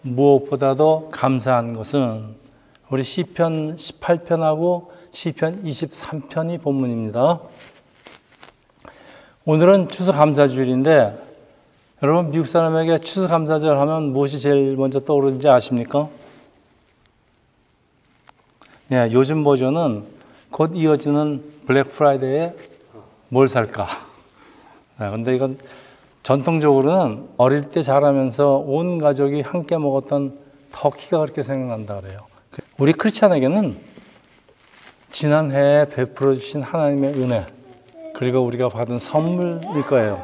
무엇보다도 감사한 것은 우리 시편 18편하고 시편 23편이 본문입니다. 오늘은 추수감사주일인데 여러분 미국 사람에게 추수감사절 하면 무엇이 제일 먼저 떠오르는지 아십니까? 네, 요즘 버전은 곧 이어지는 블랙 프라이데이에 뭘 살까? 근데 이건 전통적으로는 어릴 때 자라면서 온 가족이 함께 먹었던 터키가 그렇게 생각난다 그래요. 우리 크리스찬에게는 지난해에 베풀어 주신 하나님의 은혜 그리고 우리가 받은 선물일 거예요.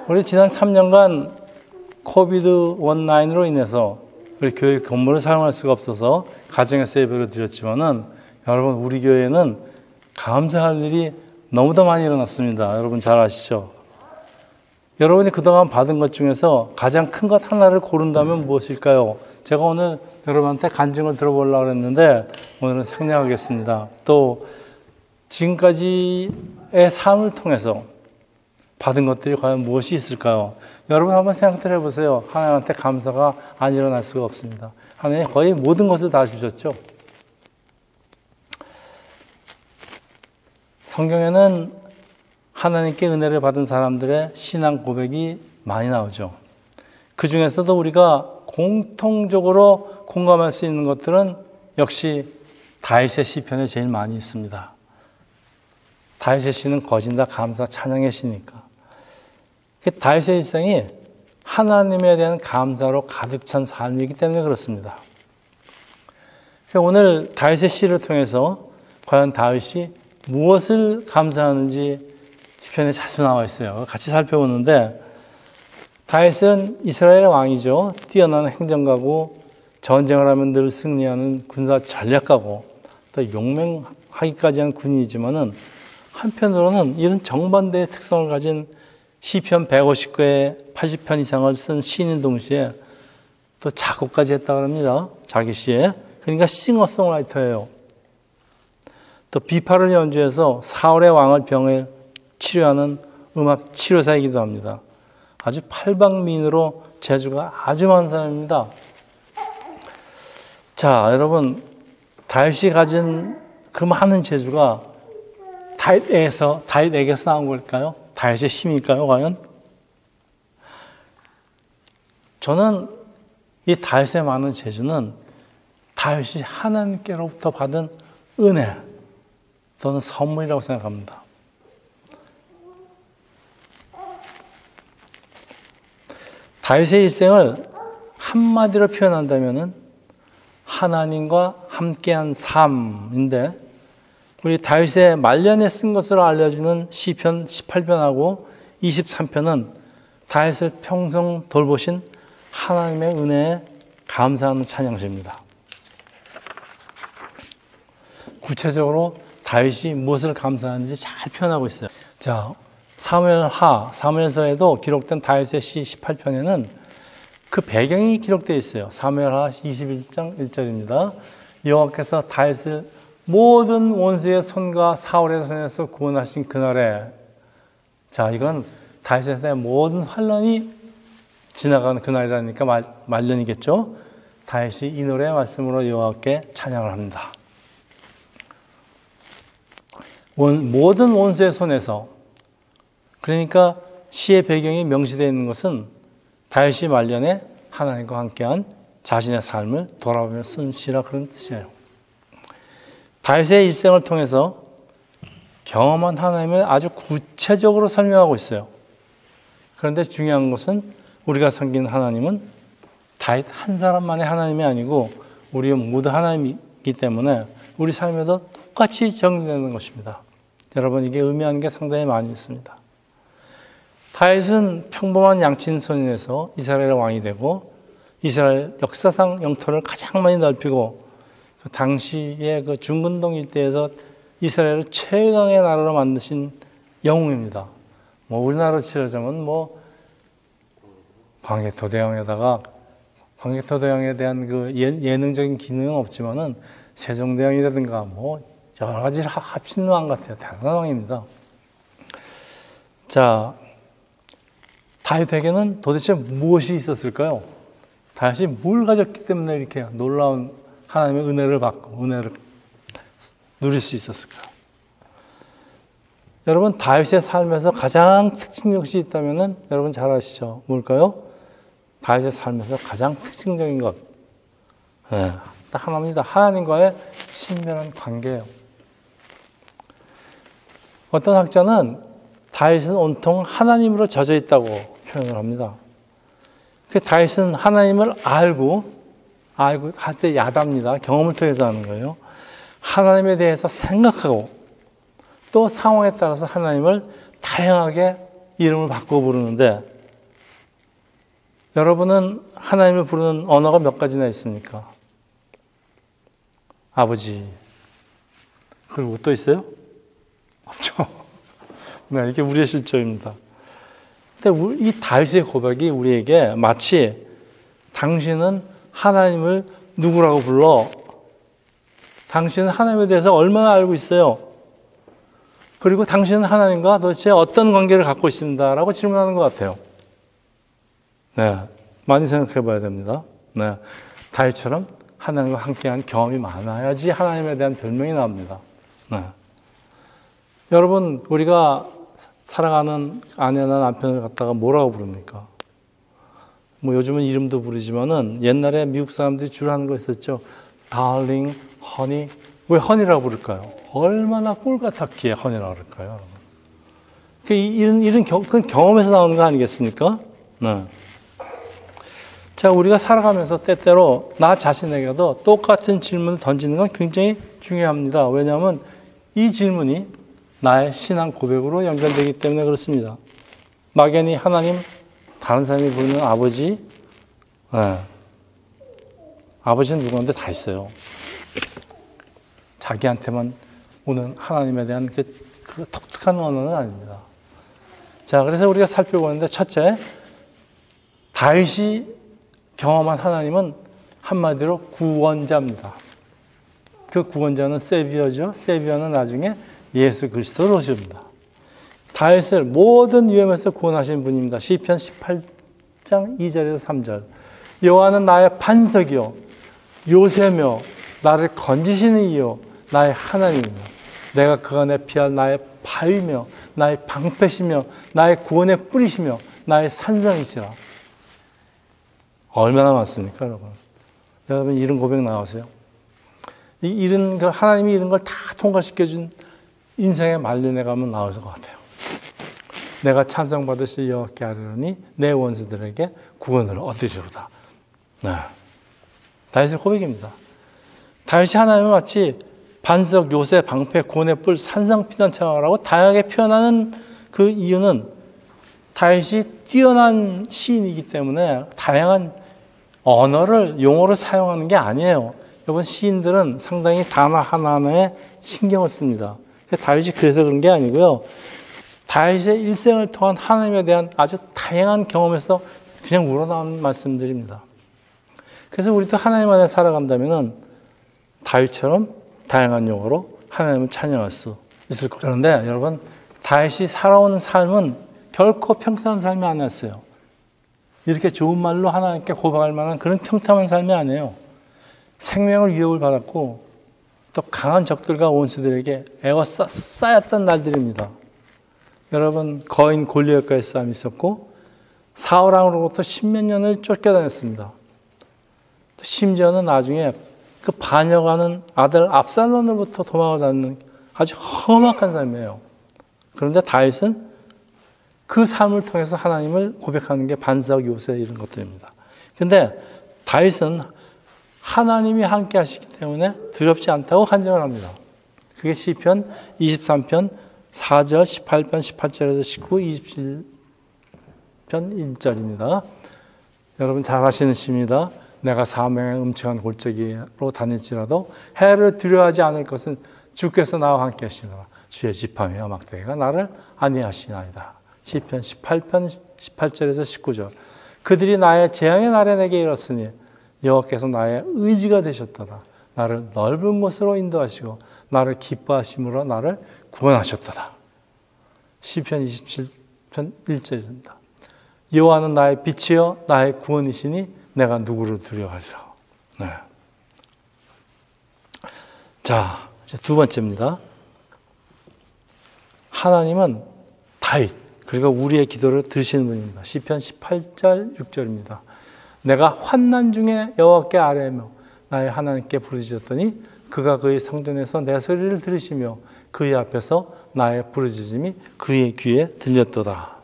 우리 지난 3년간 코비드-19로 인해서 우리 교회 건물을 사용할 수가 없어서 가정에서 예배를 드렸지만은 여러분 우리 교회는 감사할 일이 너무도 많이 일어났습니다. 여러분 잘 아시죠? 여러분이 그동안 받은 것 중에서 가장 큰 것 하나를 고른다면 무엇일까요? 제가 오늘 여러분한테 간증을 들어보려고 했는데 오늘은 생략하겠습니다. 또 지금까지의 삶을 통해서 받은 것들이 과연 무엇이 있을까요? 여러분 한번 생각을 해보세요. 하나님한테 감사가 안 일어날 수가 없습니다. 하나님 거의 모든 것을 다 주셨죠. 성경에는 하나님께 은혜를 받은 사람들의 신앙 고백이 많이 나오죠. 그 중에서도 우리가 공통적으로 공감할 수 있는 것들은 역시 다윗의 시편에 제일 많이 있습니다. 다윗의 시는 거진다 감사 찬양의 시니까. 다윗의 일생이 하나님에 대한 감사로 가득 찬 삶이기 때문에 그렇습니다. 오늘 다윗의 시를 통해서 과연 다윗이 무엇을 감사하는지 시편에 자주 나와 있어요. 같이 살펴보는데 다윗은 이스라엘의 왕이죠. 뛰어난 행정가고 전쟁을 하면 늘 승리하는 군사 전략가고 또 용맹하기까지 한 군인이지만은 한편으로는 이런 정반대의 특성을 가진 시편 150개 80편 이상을 쓴 시인인 동시에 또 작곡까지 했다고 합니다. 자기 시에. 그러니까 싱어송라이터예요. 또 비파를 연주해서 사울의 왕을 병에 치료하는 음악 치료사이기도 합니다. 아주 팔방미인으로 재주가 아주 많은 사람입니다. 자, 여러분 다윗이 가진 그 많은 재주가 다윗에게서 나온 걸까요? 다윗의 힘일까요, 과연? 저는 이 다윗의 많은 재주는 다윗이 하나님께로부터 받은 은혜 또는 선물이라고 생각합니다. 다윗의 일생을 한마디로 표현한다면 하나님과 함께한 삶인데 우리 다윗의 말년에 쓴 것으로 알려주는 시편 18편하고 23편은 다윗을 평생 돌보신 하나님의 은혜에 감사하는 찬양시입니다. 구체적으로 다윗이 무엇을 감사하는지 잘 표현하고 있어요. 자, 사무엘서에도 기록된 다윗의 시 18편에는 그 배경이 기록되어 있어요. 사무엘하 21장 1절입니다. 여호와께서 다윗을 모든 원수의 손과 사울의 손에서 구원하신 그날에, 자, 이건 다윗에 대한 모든 환난이 지나가는 그날이라니까 말년이겠죠. 다윗이 이 노래의 말씀으로 여호와께 찬양을 합니다. 모든 원수의 손에서, 그러니까 시의 배경이 명시되어 있는 것은 다윗이 말년에 하나님과 함께한 자신의 삶을 돌아보며 쓴 시라 그런 뜻이에요. 다윗의 일생을 통해서 경험한 하나님을 아주 구체적으로 설명하고 있어요. 그런데 중요한 것은 우리가 섬기는 하나님은 다윗 한 사람만의 하나님이 아니고 우리 모두 하나님이기 때문에 우리 삶에도 똑같이 적용되는 것입니다. 여러분, 이게 의미하는 게 상당히 많이 있습니다. 다윗은 평범한 양친소년에서 이스라엘의 왕이 되고 이스라엘 역사상 영토를 가장 많이 넓히고 그 당시의 그 중근동 일대에서 이스라엘을 최강의 나라로 만드신 영웅입니다. 우리나라로 치자면 광개토대왕에다가 광개토대왕에 대한 그 예능적인 기능은 없지만은 세종대왕이라든가 여러 가지를 합친 왕 같아요. 대단한 왕입니다. 자, 다윗에게는 도대체 무엇이 있었을까요? 다윗이 뭘 가졌기 때문에 이렇게 놀라운 하나님의 은혜를 받고 은혜를 누릴 수 있었을까? 여러분, 다윗의 삶에서 가장 특징적이 있다면 여러분 잘 아시죠? 뭘까요? 다윗의 삶에서 가장 특징적인 것, 네, 딱 하나입니다. 하나님과의 친밀한 관계예요. 어떤 학자는 다윗은 온통 하나님으로 젖어 있다고 표현을 합니다. 그 다윗은 하나님을 알고 할 때 야답니다. 경험을 통해서 하는 거예요. 하나님에 대해서 생각하고 또 상황에 따라서 하나님을 다양하게 이름을 바꿔 부르는데, 여러분은 하나님을 부르는 언어가 몇 가지나 있습니까? 아버지. 그리고 또 있어요? 없죠. 네, 이게 우리의 실존입니다. 근데 이 다윗의 고백이 우리에게 마치 당신은 하나님을 누구라고 불러? 당신은 하나님에 대해서 얼마나 알고 있어요? 그리고 당신은 하나님과 도대체 어떤 관계를 갖고 있습니다. 라고 질문하는 것 같아요. 네, 많이 생각해 봐야 됩니다. 네, 다윗처럼 하나님과 함께한 경험이 많아야지 하나님에 대한 별명이 나옵니다. 네. 여러분, 우리가 사랑하는 아내나 남편을 갖다가 뭐라고 부릅니까? 뭐 요즘은 이름도 부르지만은 옛날에 미국 사람들이 주로 하는 거 있었죠. Darling, honey. 왜 honey라고 부를까요? 얼마나 꿀 같았기에 honey라고 그럴까요? 그건 경험에서 나오는 거 아니겠습니까? 네. 자, 우리가 살아가면서 때때로 나 자신에게도 똑같은 질문을 던지는 건 굉장히 중요합니다. 왜냐하면 이 질문이 나의 신앙 고백으로 연결되기 때문에 그렇습니다. 막연히 하나님, 다른 사람이 부르는 아버지, 네. 아버지는 누구한테 다 있어요. 자기한테만 오는 하나님에 대한 그 독특한 언어는 아닙니다. 자, 그래서 우리가 살펴보는데, 첫째, 다윗이 경험한 하나님은 한마디로 구원자입니다. 그 구원자는 세비어죠. 세비어는 나중에 예수 그리스도로 오십니다. 다윗을 모든 위험에서 구원하신 분입니다. 시편 18장 2절에서 3절. 여호와는 나의 반석이요 요새며 나를 건지시는 이요 나의 하나님이며 내가 그 안에 피할 나의 바위며 나의 방패시며 나의 구원의 뿌리시며 나의 산성이시라. 얼마나 많습니까, 여러분? 여러분, 이런 고백 나오세요? 하나님이 이런 걸 다 통과시켜준 인생의 말년에 가면 나올 것 같아요. 내가 찬송받으실 여호와께 아뢰노니 내 원수들에게 구원을 얻으리로다. 네. 다윗의 고백입니다. 다윗이 하나님을 마치 반석, 요새, 방패, 고뇌, 뿔, 산성, 피난처라고 다양하게 표현하는 그 이유는 다윗이 뛰어난 시인이기 때문에 다양한 언어를, 용어를 사용하는 게 아니에요. 여러분, 시인들은 상당히 단어 하나하나에 신경을 씁니다. 다윗이 그래서 그런 게 아니고요. 다윗의 일생을 통한 하나님에 대한 아주 다양한 경험에서 그냥 우러나오는 말씀들입니다. 그래서 우리도 하나님 안에 살아간다면 다윗처럼 다양한 용어로 하나님을 찬양할 수 있을 거예요. 그런데 여러분, 다윗이 살아오는 삶은 결코 평탄한 삶이 아니었어요. 이렇게 좋은 말로 하나님께 고백할 만한 그런 평탄한 삶이 아니에요. 생명을 위협을 받았고 또 강한 적들과 원수들에게 에워싸였던 날들입니다. 여러분, 거인 골리앗과의 싸움이 있었고 사울 왕으로부터 10몇 년을 쫓겨다녔습니다. 또 심지어는 나중에 그 반역하는 아들 압살롬으로부터 도망을 다니는 아주 험악한 삶이에요. 그런데 다윗은 그 삶을 통해서 하나님을 고백하는 게 반석, 요새 이런 것들입니다. 그런데 다윗은 하나님이 함께 하시기 때문에 두렵지 않다고 간증을 합니다. 그게 시편 23편 4절, 18편, 18절에서 19, 27편 1절입니다. 여러분 잘 아시는 시입니다. 내가 사망의 음침한 골짜기로 다닐지라도 해를 두려워하지 않을 것은 주께서 나와 함께 하시노라. 주의 지팡이와 막대기가 나를 안위하시나이다. 시편 18편 18절에서 19절. 그들이 나의 재앙의 날에 내게 이뤘으니 여호와께서 나의 의지가 되셨도다. 나를 넓은 곳으로 인도하시고 나를 기뻐하심으로 나를 구원하셨도다. 시편 27편 1절입니다. 여호와는 나의 빛이요 나의 구원이시니 내가 누구를 두려워하리라. 네. 자, 이제 두 번째입니다. 하나님은 다윗, 그리고 우리의 기도를 들으시는 분입니다. 시편 18절 6절입니다. 내가 환난 중에 여호와께 아뢰며 나의 하나님께 부르짖었더니 그가 그의 성전에서 내 소리를 들으시며 그의 앞에서 나의 부르짖음이 그의 귀에 들렸도다.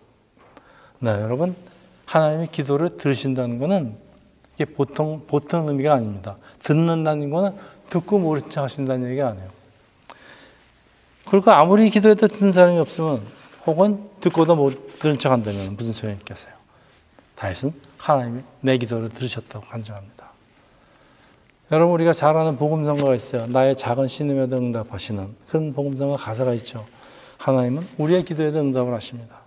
네, 여러분, 하나님의 기도를 들으신다는 것은 이게 보통 의미가 아닙니다. 듣는다는 것은 듣고 모른 척 하신다는 얘기가 아니에요. 그리고 아무리 기도해도 듣는 사람이 없으면, 혹은 듣고도 못 들은 척 한다면 무슨 소용이 있겠어요? 다윗은 하나님이 내 기도를 들으셨다고 간증합니다. 여러분, 우리가 잘 아는 복음성가가 있어요. 나의 작은 신음에도 응답하시는 그런 복음성가 가사가 있죠. 하나님은 우리의 기도에도 응답을 하십니다.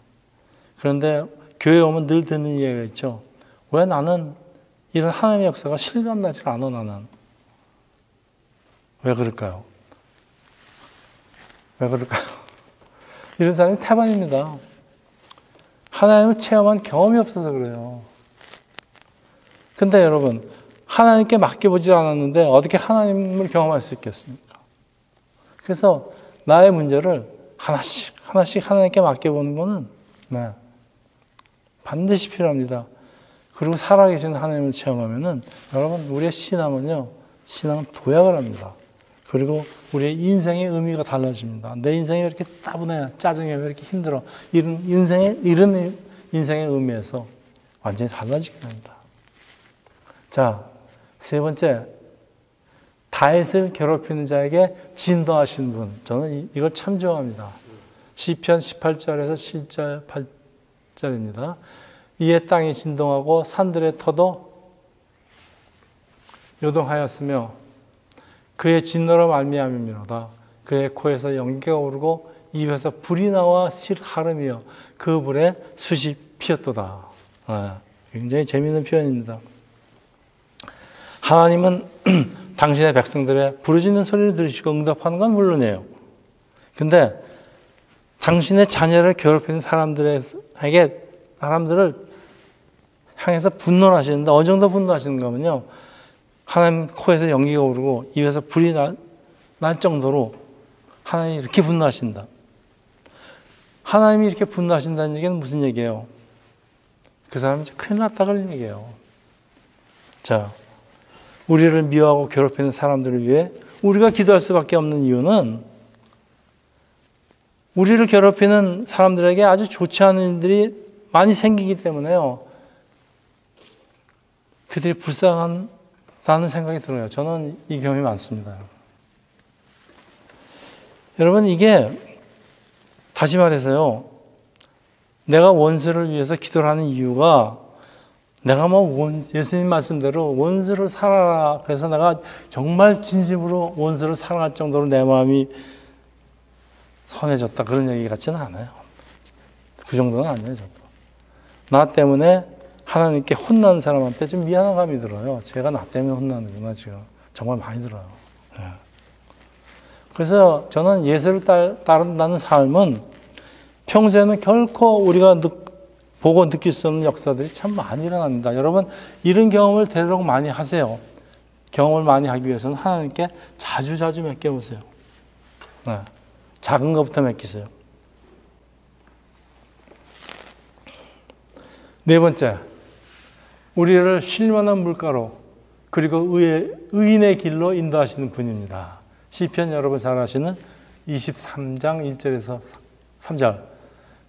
그런데 교회에 오면 늘 듣는 이야기가 있죠. 왜 나는 이런 하나님의 역사가 실감나지 않아, 나는. 왜 그럴까요? 왜 그럴까요? 이런 사람이 태반입니다. 하나님을 체험한 경험이 없어서 그래요. 근데 여러분, 하나님께 맡겨보지 않았는데 어떻게 하나님을 경험할 수 있겠습니까? 그래서 나의 문제를 하나씩 하나님께 맡겨보는 것은 네, 반드시 필요합니다. 그리고 살아계신 하나님을 체험하면은 여러분, 우리의 신앙은 도약을 합니다. 그리고 우리의 인생의 의미가 달라집니다. 내 인생이 왜 이렇게 따분해, 짜증해, 왜 이렇게 힘들어, 이런 인생의 의미에서 완전히 달라지게 됩니다. 자, 세 번째, 다윗을 괴롭히는 자에게 진노하신 분. 저는 이걸 참 좋아합니다. 시편 18절에서 7절, 8절입니다. 이에 땅이 진동하고 산들의 터도 요동하였으며 그의 진노로 말미암음이로다. 그의 코에서 연기가 오르고 입에서 불이 나와 하름이여 그 불에 숯이 피었도다. 굉장히 재미있는 표현입니다. 하나님은 당신의 백성들의 부르짖는 소리를 들으시고 응답하는 건 물론이에요. 근데 당신의 자녀를 괴롭히는 사람들을 향해서 분노를 하시는데, 어느 정도 분노하시는가 하면요, 하나님 코에서 연기가 오르고 입에서 불이 날 정도로 하나님이 이렇게 분노하신다. 하나님이 이렇게 분노하신다는 얘기는 무슨 얘기예요? 그 사람이 이제 큰일 났다 그런 얘기예요. 자, 우리를 미워하고 괴롭히는 사람들을 위해 우리가 기도할 수밖에 없는 이유는, 우리를 괴롭히는 사람들에게 아주 좋지 않은 일들이 많이 생기기 때문에요, 그들이 불쌍하다는 생각이 들어요. 저는 이 경험이 많습니다. 여러분, 이게 다시 말해서요, 내가 원수를 위해서 기도를 하는 이유가, 내가 예수님 말씀대로 원수를 사랑하라, 그래서 내가 정말 진심으로 원수를 사랑할 정도로 내 마음이 선해졌다, 그런 얘기 같지는 않아요. 그 정도는 아니에요. 저도. 나 때문에 하나님께 혼나는 사람한테 좀 미안한 감이 들어요. 제가 나 때문에 혼나는구나, 지금. 정말 많이 들어요. 네. 그래서 저는 예수를 따른다는 삶은 평소에는 결코 우리가 보고 느낄 수 없는 역사들이 참 많이 일어납니다. 여러분, 이런 경험을 되도록 많이 하세요. 경험을 많이 하기 위해서는 하나님께 자주 맡겨보세요. 네. 작은 것부터 맡기세요. 네 번째, 우리를 쉴만한 물가로, 그리고 의인의 길로 인도하시는 분입니다. 시편 여러분 잘 아시는 23장 1절에서 3절.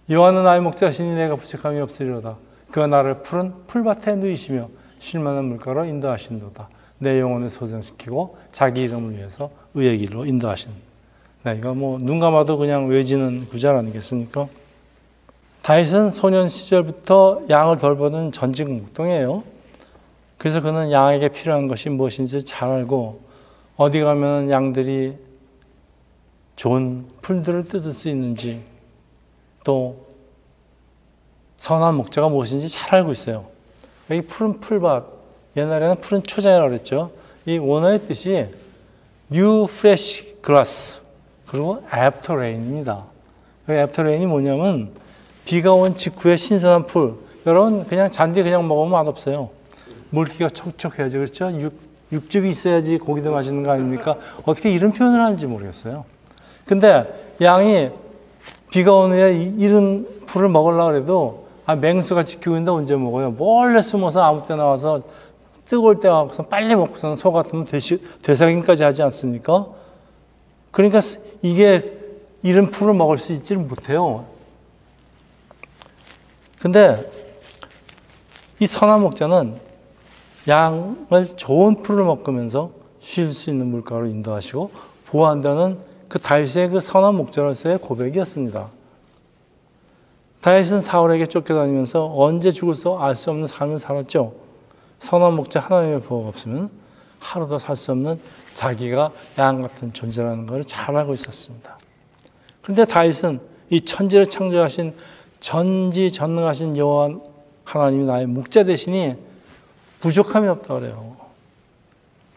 여호와는 나의 목자시니 내가 부족함이 없으리로다. 그가 나를 푸른 풀밭에 누이시며 쉴만한 물가로 인도하신도다. 내 영혼을 소생시키고 자기 이름을 위해서 의의 길로 인도하신. 네, 이거 눈 감아도 그냥 외지는 구절 아니겠습니까? 다윗은 소년 시절부터 양을 돌보는 전직 목동이에요. 그래서 그는 양에게 필요한 것이 무엇인지 잘 알고, 어디 가면 양들이 좋은 풀들을 뜯을 수 있는지, 또 선한 목자가 무엇인지 잘 알고 있어요. 여기 푸른 풀밭, 옛날에는 푸른 초장이라고 그랬죠. 이 원어의 뜻이 new fresh grass, 그리고 after rain입니다. after rain이 뭐냐면 비가 온 직후에 신선한 풀. 여러분, 그냥 잔디 그냥 먹으면 맛없어요. 물기가 촉촉해야지, 그렇죠? 육즙이 있어야지 고기도 맛있는 거 아닙니까? 어떻게 이런 표현을 하는지 모르겠어요. 근데 양이 비가 오는 날 이런 풀을 먹으려고 해도 맹수가 지키고 있는데 언제 먹어요? 몰래 숨어서 아무 때나 와서 뜨거울 때 와서 빨리 먹고서는 소 같으면 되살김까지 하지 않습니까? 그러니까 이게 이런 풀을 먹을 수 있지를 못해요. 근데 이 선한 목자는 양을 좋은 풀을 먹으면서 쉴 수 있는 물가로 인도하시고 보호한다는 그 다윗의 그 선한 목자로서의 고백이었습니다. 다윗은 사울에게 쫓겨다니면서 언제 죽을지 알 수 없는 삶을 살았죠. 선한 목자 하나님의 보호가 없으면 하루도 살 수 없는 자기가 양 같은 존재라는 걸 잘 알고 있었습니다. 그런데 다윗은 이 천지를 창조하신 전지전능하신 여호와 하나님이 나의 목자 되시니 부족함이 없다 그래요.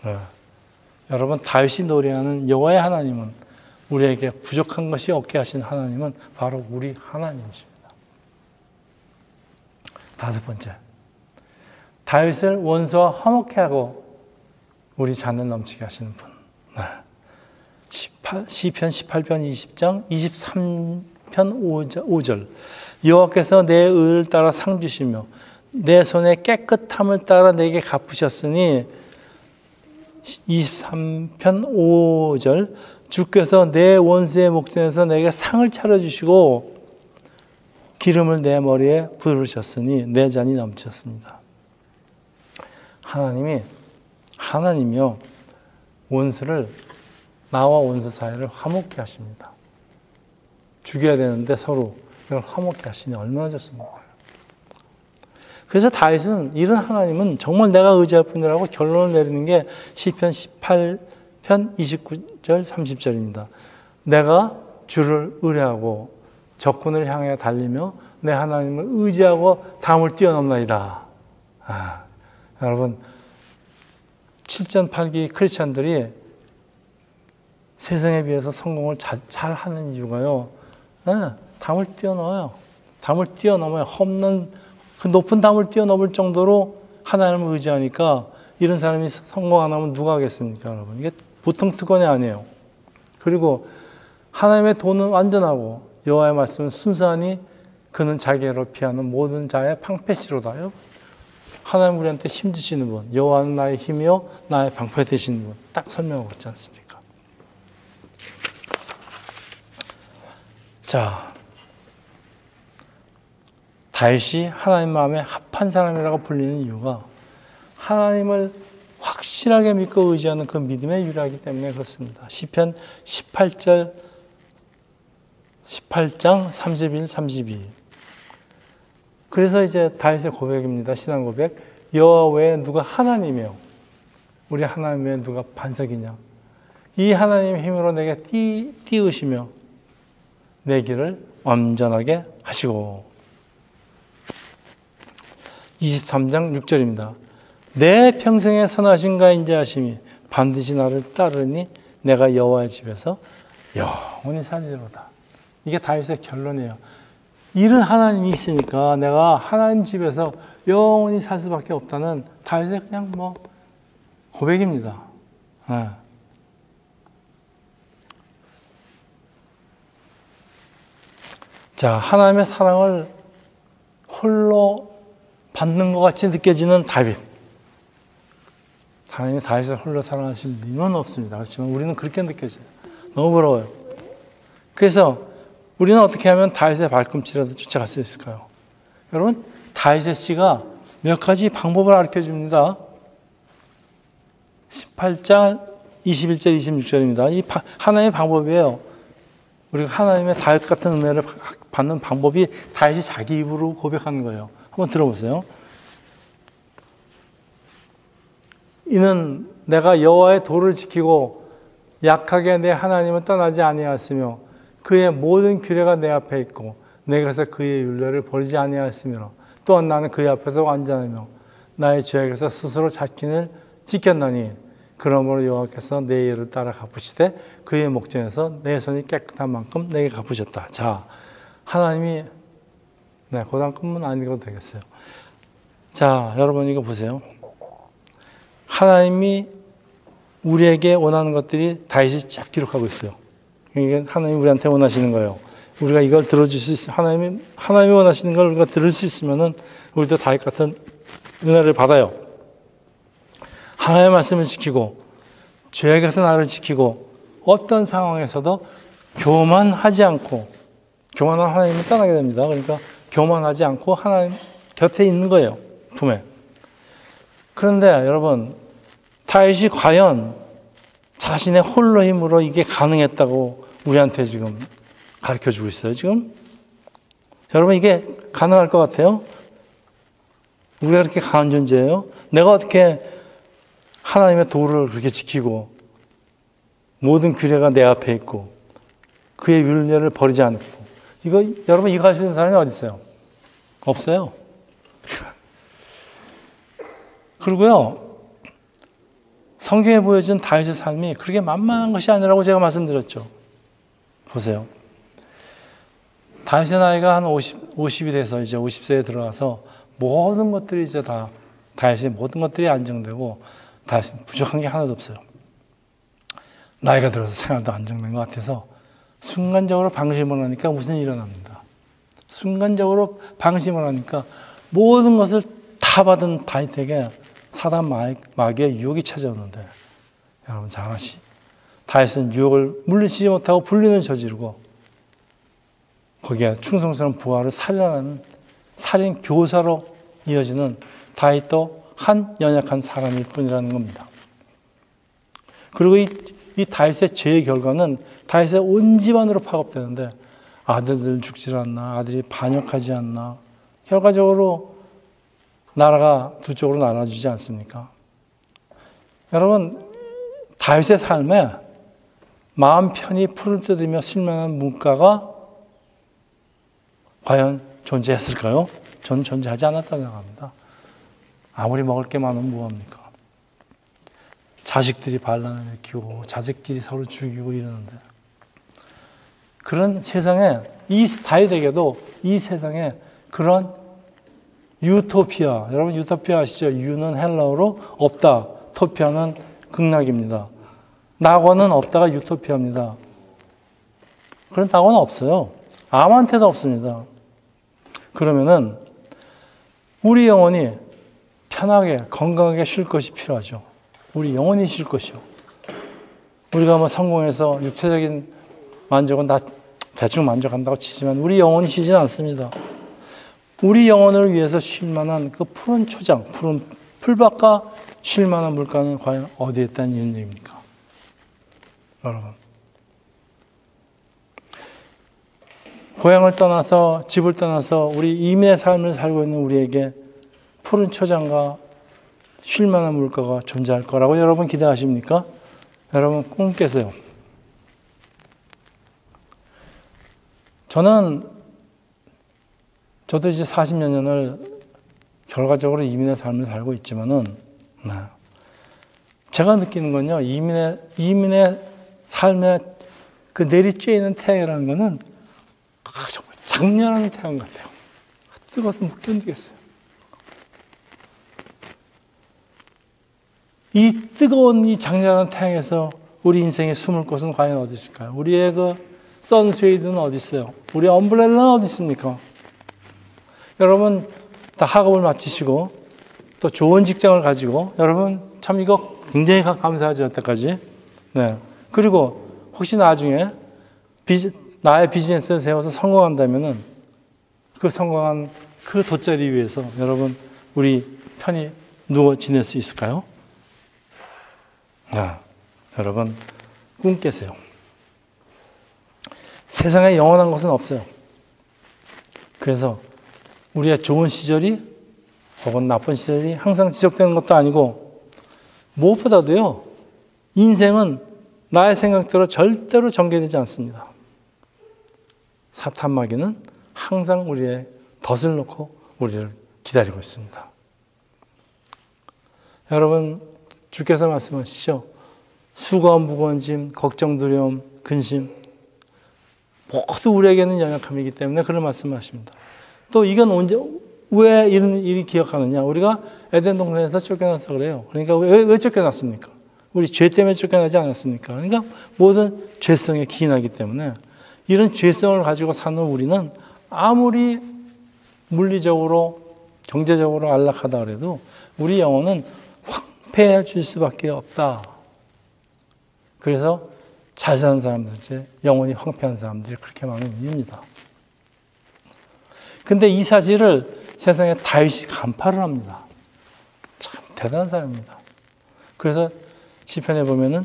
네. 여러분, 다윗이 노래하는 여호와의 하나님은, 우리에게 부족한 것이 없게 하신 하나님은 바로 우리 하나님이십니다. 다섯 번째, 다윗을 원수와 화목케 하고 우리 잔을 넘치게 하시는 분. 네. 시편 18편 20장 23편 5절 여호와께서 내 의를 따라 상 주시며 내 손의 깨끗함을 따라 내게 갚으셨으니 23편 5절 주께서 내 원수의 목전에서 내게 상을 차려주시고 기름을 내 머리에 부으셨으니 내 잔이 넘쳤습니다. 하나님이요 원수를, 나와 원수 사이를 화목케 하십니다. 죽여야 되는데 서로 이걸 화목케 하시니 얼마나 좋습니까? 그래서 다윗은 이런 하나님은 정말 내가 의지할 뿐이라고 결론을 내리는 게 시편 18편 29절 30절입니다. 내가 주를 의뢰하고 적군을 향해 달리며 내 하나님을 의지하고 담을 뛰어넘나이다. 여러분, 7전8기 크리스찬들이 세상에 비해서 성공을 잘 하는 이유가요. 담을 뛰어넘어요. 담을 뛰어넘어요. 그 높은 담을 뛰어넘을 정도로 하나님을 의지하니까 이런 사람이 성공 안 하면 누가 하겠습니까, 여러분? 이게 보통 특권이 아니에요. 그리고 하나님의 도는 완전하고 여호와의 말씀은 순수하니 그는 자기로 피하는 모든 자의 방패시로다. 하나님 우리한테 힘 주시는 분, 여호와는 나의 힘이요 나의 방패 되시는 분, 딱 설명하고 있지 않습니까? 자, 다윗이 하나님 마음에 합한 사람이라고 불리는 이유가 하나님을 확실하게 믿고 의지하는 그 믿음에 유리하기 때문에 그렇습니다. 시편 18장 31, 32. 그래서 이제 다윗의 고백입니다. 신앙 고백. 여호와 외에 누가 하나님이요? 우리 하나님 외에 누가 반석이냐? 이 하나님의 힘으로 내게 띄우시며 내 길을 완전하게 하시고. 23장 6절입니다. 내 평생에 선하신가 인자하심이 반드시 나를 따르니 내가 여호와의 집에서 영원히 살리로다. 이게 다윗의 결론이에요. 이런 하나님이 있으니까 내가 하나님 집에서 영원히 살 수밖에 없다는 다윗의 그냥 고백입니다. 자, 하나님의 사랑을 홀로 받는 것 같이 느껴지는 다윗. 하나님이 다윗을 홀로 사랑하실 리는 없습니다. 그렇지만 우리는 그렇게 느껴져요. 너무 부러워요. 그래서 우리는 어떻게 하면 다윗의 발꿈치라도 쫓아갈 수 있을까요? 여러분, 다윗의 씨가 몇 가지 방법을 가르쳐 줍니다. 18장 21절, 26절입니다. 이 하나님의 방법이에요. 우리가 하나님의 다윗 같은 은혜를 받는 방법이 다윗이 자기 입으로 고백하는 거예요. 한번 들어보세요. 이는 내가 여호와의 도를 지키고 약하게 내 하나님을 떠나지 아니하였으며 그의 모든 규례가 내 앞에 있고 내게서 그의 율례를 버리지 아니하였으며 또한 나는 그의 앞에서 완전하며 나의 죄악에서 스스로 자신을 지켰나니 그러므로 여호와께서 내 일을 따라 갚으시되 그의 목전에서 내 손이 깨끗한 만큼 내게 갚으셨다. 자, 하나님이 그 다음 끝문 안 읽어도 되겠어요. 자, 여러분 이거 보세요. 하나님이 우리에게 원하는 것들이 다윗이 쫙 기록하고 있어요. 이게 하나님이 우리한테 원하시는 거예요. 우리가 이걸 들어줄 수 있으면, 하나님이 원하시는 걸 우리가 들을 수 있으면은 우리도 다윗 같은 은혜를 받아요. 하나님의 말씀을 지키고, 죄악에서 나를 지키고, 어떤 상황에서도 교만하지 않고, 교만한 하나님을 떠나게 됩니다. 그러니까 교만하지 않고 하나님 곁에 있는 거예요. 품에. 그런데 여러분, 다윗이 과연 자신의 홀로 힘으로 이게 가능했다고 우리한테 지금 가르쳐주고 있어요, 지금? 여러분, 이게 가능할 것 같아요? 우리가 그렇게 강한 존재예요? 내가 어떻게 하나님의 도를 그렇게 지키고 모든 규례가 내 앞에 있고 그의 율례를 버리지 않고 여러분 이거 할 수 있는 사람이 어디 있어요? 없어요. 그리고요, 성경에 보여준 다윗의 삶이 그렇게 만만한 것이 아니라고 제가 말씀드렸죠. 보세요. 다윗의 나이가 한 50이 돼서 이제 50세에 들어가서 모든 것들이 이제 다 다윗의 모든 것들이 안정되고 다윗은 부족한 게 하나도 없어요. 나이가 들어서 생활도 안정된 것 같아서 순간적으로 방심을 하니까 무슨 일이 일어납니다. 순간적으로 방심을 하니까 모든 것을 다 받은 다윗에게 사단 마귀의 유혹이 찾아오는데, 여러분 잘 아시, 다윗은 유혹을 물리치지 못하고 불륜을 저지르고 거기에 충성스러운 부하를 살인하는 살인 교사로 이어지는 다윗도 한 연약한 사람일 뿐이라는 겁니다. 그리고 이 다윗의 죄의 결과는 다윗의 온 집안으로 파급되는데, 아들들 죽지 않나, 아들이 반역하지 않나, 결과적으로 나라가 두 쪽으로 나눠지지 않습니까? 여러분, 다윗의 삶에 마음 편히 풀을 뜯으며 쓸만한 문가가 과연 존재했을까요? 저는 존재하지 않았다고 생각합니다. 아무리 먹을 게 많으면 뭐합니까? 자식들이 반란을 일으키고 자식끼리 서로 죽이고 이러는데, 그런 세상에, 이 다윗에게도 이 세상에 그런 유토피아, 여러분 유토피아 아시죠? 유는 헬라어로 없다, 토피아는 극락입니다. 낙원은 없다가 유토피아입니다. 그런 낙원은 없어요. 아무한테도 없습니다. 그러면은 우리 영혼이 편하게 건강하게 쉴 것이 필요하죠. 우리 영혼이 쉴 것이요. 우리가 뭐 성공해서 육체적인 만족은 다 대충 만족한다고 치지만 우리 영혼이 쉬지는 않습니다. 우리 영혼을 위해서 쉴 만한 그 푸른 초장, 푸른 풀밭과 쉴 만한 물가는 과연 어디에 있다는 얘기입니까? 여러분, 고향을 떠나서, 집을 떠나서 우리 이민의 삶을 살고 있는 우리에게 푸른 초장과 쉴 만한 물가가 존재할 거라고 여러분 기대하십니까? 여러분 꿈 깨세요. 저도 이제 40여 년을 결과적으로 이민의 삶을 살고 있지만은, 제가 느끼는 건요, 이민의 삶에 그 내리쬐이는 태양이라는 거는 정말 장렬한 태양 같아요. 뜨거워서 못 견디겠어요. 이 뜨거운 이 장렬한 태양에서 우리 인생에 숨을 곳은 과연 어디 있을까요? 우리의 그 선쉐이드는 어디 있어요? 우리 엄브렐라는 어디 있습니까? 여러분 다 학업을 마치시고 또 좋은 직장을 가지고, 여러분 참 이거 굉장히 감사하죠, 여태까지. 네. 그리고 혹시 나중에 나의 비즈니스를 세워서 성공한다면은 그 성공한 그 돗자리 위에서 여러분 우리 편히 누워 지낼 수 있을까요? 여러분 꿈 깨세요. 세상에 영원한 것은 없어요. 그래서 우리의 좋은 시절이 혹은 나쁜 시절이 항상 지속되는 것도 아니고, 무엇보다도요, 인생은 나의 생각대로 절대로 전개되지 않습니다. 사탄 마귀는 항상 우리의 덫을 놓고 우리를 기다리고 있습니다. 여러분, 주께서 말씀하시죠. 수고와 무거운 짐, 걱정, 두려움, 근심, 모두 우리에게는 연약함이기 때문에 그런 말씀을 하십니다. 또 이건 왜 이런 일이 기억하느냐? 우리가 에덴 동산에서 쫓겨나서 그래요. 그러니까 왜 쫓겨났습니까? 우리 죄 때문에 쫓겨나지 않았습니까? 그러니까 모든 죄성에 기인하기 때문에 이런 죄성을 가지고 사는 우리는 아무리 물리적으로 경제적으로 안락하다 그래도 우리 영혼은 황폐해질 수밖에 없다. 그래서 잘 사는 사람들, 영혼이 황폐한 사람들이 그렇게 많은 이유입니다. 근데 이 사실을 세상에 다윗이 간파를 합니다. 참 대단한 사람입니다. 그래서 시편에 보면은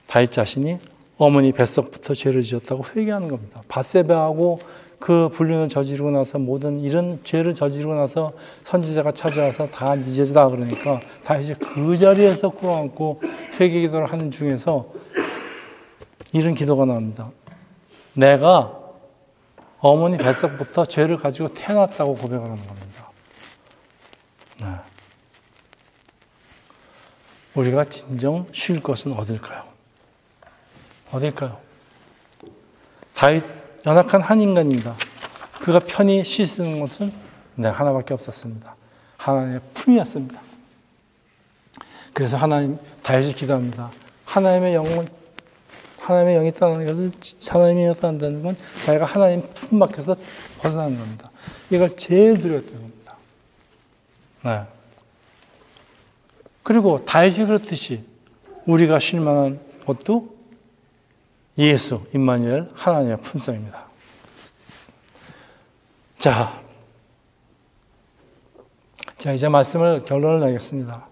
다윗 자신이 어머니 뱃속부터 죄를 지었다고 회개하는 겁니다. 밧세바하고 그 불륜을 저지르고 나서 모든 이런 죄를 저지르고 나서 선지자가 찾아와서 다 네 죄다 그러니까 다윗이 그 자리에서 꿇어앉고 회개 기도를 하는 중에서 이런 기도가 나옵니다. 내가 어머니 뱃속부터 죄를 가지고 태어났다고 고백을 하는 겁니다. 네. 우리가 진정 쉴 것은 어딜까요? 어딜까요? 다윗 연약한 한 인간입니다. 그가 편히 쉴 수 있는 것은 하나밖에 없었습니다. 하나님의 품이었습니다. 그래서 다윗이 기도합니다. 하나님의 영이 떠나는 것을 하나님의 영이 떠난다는 건 자기가 하나님 품 밖에서 벗어나는 겁니다. 이걸 제일 두려웠던 겁니다. 네. 그리고 다윗이 그렇듯이 우리가 쉴 만한 것도 예수, 임마누엘, 하나님의 품성입니다. 자, 이제 말씀을 결론을 내겠습니다.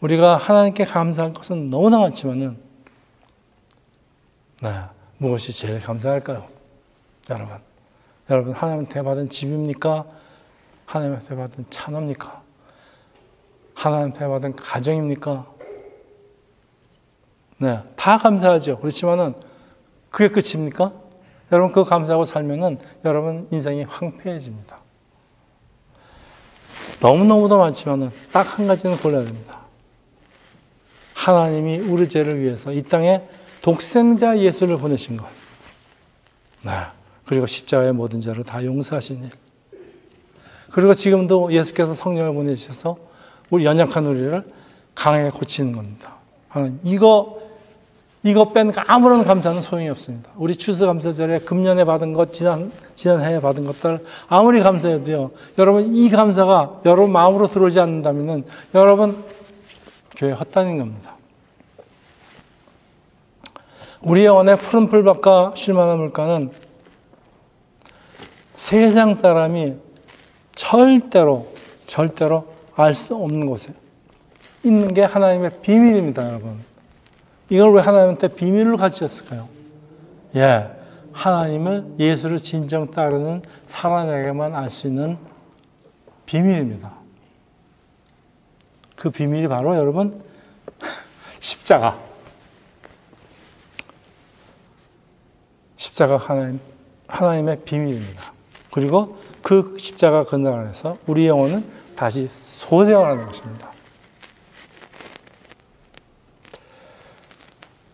우리가 하나님께 감사할 것은 너무나 많지만은, 무엇이 제일 감사할까요? 여러분, 하나님한테 받은 집입니까? 하나님한테 받은 찬호입니까? 하나님한테 받은 가정입니까? 다 감사하죠. 그렇지만은 그게 끝입니까? 여러분, 그거 감사하고 살면은 여러분 인생이 황폐해집니다. 너무너무도 많지만은 딱 한 가지는 골라야 됩니다. 하나님이 우리 죄를 위해서 이 땅에 독생자 예수를 보내신 것. 그리고 십자가의 모든 죄를 다 용서하신 일. 그리고 지금도 예수께서 성령을 보내주셔서 우리 연약한 우리를 강하게 고치는 겁니다. 이거 뺀 아무런 감사는 소용이 없습니다. 우리 추수감사절에 금년에 받은 것, 지난해에 받은 것들 아무리 감사해도요. 여러분 이 감사가 여러분 마음으로 들어오지 않는다면 여러분 교회 헛다닌 겁니다. 우리 영혼의 푸른 풀밭과 쉴만한 물가는 세상 사람이 절대로 알 수 없는 곳에 있는 게 하나님의 비밀입니다, 여러분. 이걸 왜 하나님한테 비밀을 가지셨을까요? 하나님을, 예수를 진정 따르는 사람에게만 알 수 있는 비밀입니다. 그 비밀이 바로 여러분 십자가 하나님의 비밀입니다. 그리고 그 십자가 그늘 안에서 우리 영혼은 다시 소생하는 것입니다.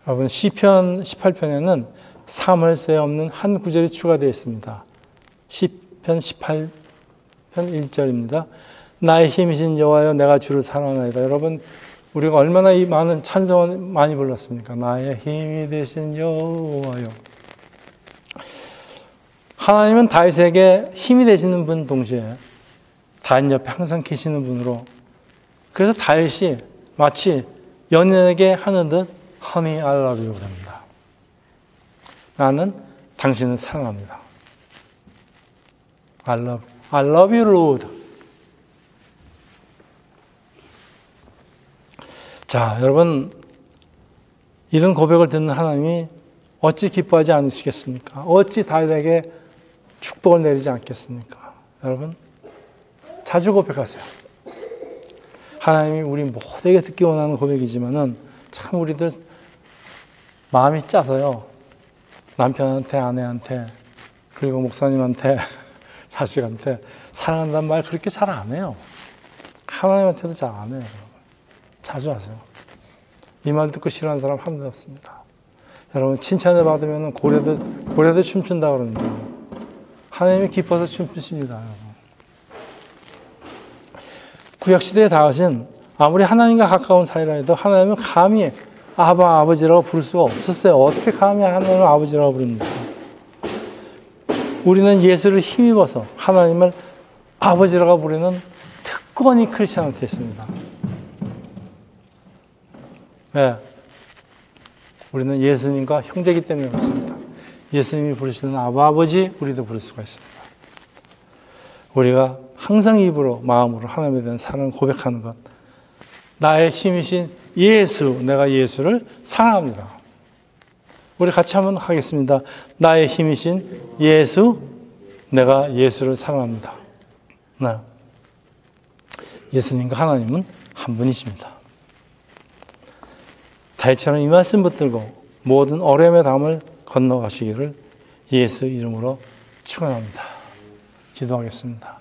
여러분 시편 18편에는 사물세 없는 한 구절이 추가되어 있습니다. 시편 18편 1절입니다. 나의 힘이신 여호와여 내가 주를 사랑하나이다. 여러분 우리가 얼마나 이 많은 찬송을 많이 불렀습니까? 나의 힘이 되신 여호와여. 하나님은 다윗에게 힘이 되시는 분 동시에 다윗 옆에 항상 계시는 분으로, 그래서 다윗이 마치 연인에게 하는 듯 Honey, I love you 그럽니다. 나는 당신을 사랑합니다. I love you, Lord. 자, 여러분 이런 고백을 듣는 하나님이 어찌 기뻐하지 않으시겠습니까? 어찌 다윗에게 축복을 내리지 않겠습니까? 여러분 자주 고백하세요. 하나님이 우리 모두에게 듣기 원하는 고백이지만은 참 우리들 마음이 짜서요. 남편한테, 아내한테, 그리고 목사님한테, 자식한테 사랑한다는 말 그렇게 잘 안 해요. 하나님한테도 잘 안 해요. 자주 하세요. 이 말 듣고 싫어하는 사람 한 명 없습니다. 여러분 칭찬을 받으면 고래도 춤춘다 그러는데 하나님이 기뻐서 춤추십니다. 여러분. 구약시대에 다윗은 아무리 하나님과 가까운 사이라 해도 하나님을 감히 아버지라고 부를 수가 없었어요. 어떻게 감히 하나님을 아버지라고 부릅니까? 우리는 예수를 힘입어서 하나님을 아버지라고 부르는 특권이 크리스천한테 있습니다. 네. 우리는 예수님과 형제이기 때문에 그렇습니다. 예수님이 부르시는 아버지 우리도 부를 수가 있습니다. 우리가 항상 입으로 마음으로 하나님에 대한 사랑을 고백하는 것, 나의 힘이신 예수, 내가 예수를 사랑합니다. 우리 같이 한번 하겠습니다. 나의 힘이신 예수, 내가 예수를 사랑합니다. 네. 예수님과 하나님은 한 분이십니다. 다윗처럼 이 말씀 붙들고 모든 어려움의 담을 건너가시기를 예수 이름으로 축원합니다. 기도하겠습니다.